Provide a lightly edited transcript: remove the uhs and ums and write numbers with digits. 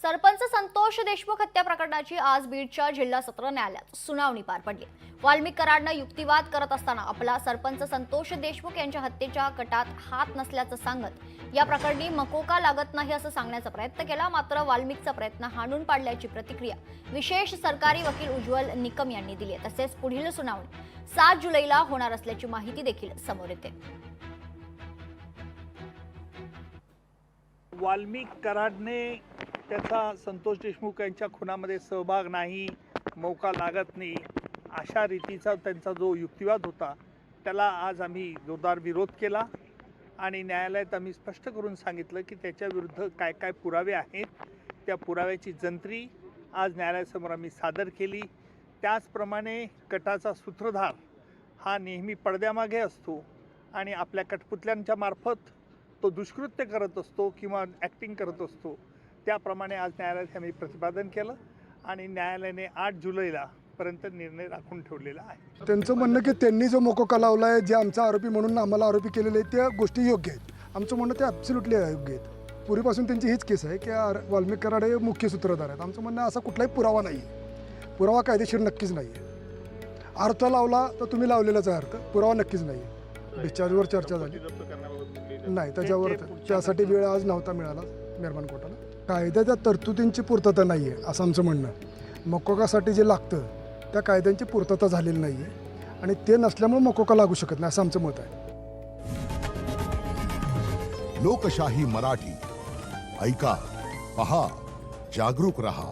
सरपंच संतोष देशमुख हत्या प्रकरणाची आज बीडच्या जिल्हा सत्र न्यायालयात सुनावणी पार पडली। वाल्मिक कराडने युक्तिवाद करत असताना आपला सरपंच संतोष देशमुख यांच्या हत्येच्या कटात हात नसल्याचं सांगत या प्रकरणी मकोका लागत नाही असं सांगण्याचा प्रयत्न केला। मात्र वाल्मिकचा प्रयत्न हाणून पाडल्याची प्रतिक्रिया विशेष सरकारी वकील उज्ज्वल निकम यांनी दिली। तसेच पुढील सुनावणी 7 जुलैला होणार असल्याची माहिती देखील समोर येते। वाल्मिक कराडने त्याचा संतोष देशमुख यांच्या खुनामध्ये सहभाग नाही, मौका लागत नाही अशा रीतीचा त्यांचा जो युक्तिवाद होता त्याला आज आम्ही जोरदार विरोध केला आणि न्यायालयात आम्ही स्पष्ट करून सांगितलं की त्याच्या विरुद्ध काय काय पुरावे आहेत, त्या पुराव्याची जंत्री आज न्यायालयासमोर आम्ही सादर केली। त्याचप्रमाणे कटाचा सूत्रधार हा नेहमी पडद्यामागे असतो आणि आपल्या कठपुतल्यांच्या मार्फत तो दुष्कृत्य करत असतो किंवा ॲक्टिंग करत असतो। त्याप्रमाणे आज न्यायालयात आम्ही प्रतिपादन केलं आणि न्यायालयाने 8 जुलैला पर्यंत निर्णय राखून ठेवलेला आहे। त्यांचं म्हणणं की त्यांनी जो मोकोका लावला आहे, जे आमचा आरोपी म्हणून आम्हाला आरोपी केलेले आहेत त्या गोष्टी योग्य आहेत। आमचं म्हणणं ते ॲब्सोल्युटली अयोग्य आहेत। पूर्वीपासून त्यांची हीच केस आहे की वाल्मिक कराड हे मुख्य सूत्रधार आहेत। आमचं म्हणणं असा कुठलाही पुरावा नाही आहे, पुरावा कायदेशीर नक्कीच नाही आहे। अर्थ लावला तर तुम्ही लावलेलाच आहे अर्थ, पुरावा नक्कीच नाही आहे। डिस्चार्जवर चर्चा झाली नाही, त्याच्यावर त्यासाठी वेळ आज नव्हता मिळाला मेहरबान कोर्टाला। कायद्याच्या तरतुदींची पूर्तता नाही आहे असं आमचं म्हणणं। मकोकासाठी जे लागतं त्या कायद्यांची पूर्तता झालेली नाही आहे आणि ते नसल्यामुळे मकोका लागू शकत नाही असं आमचं मत आहे। लोकशाही मराठी ऐका, पहा, जागरूक रहा।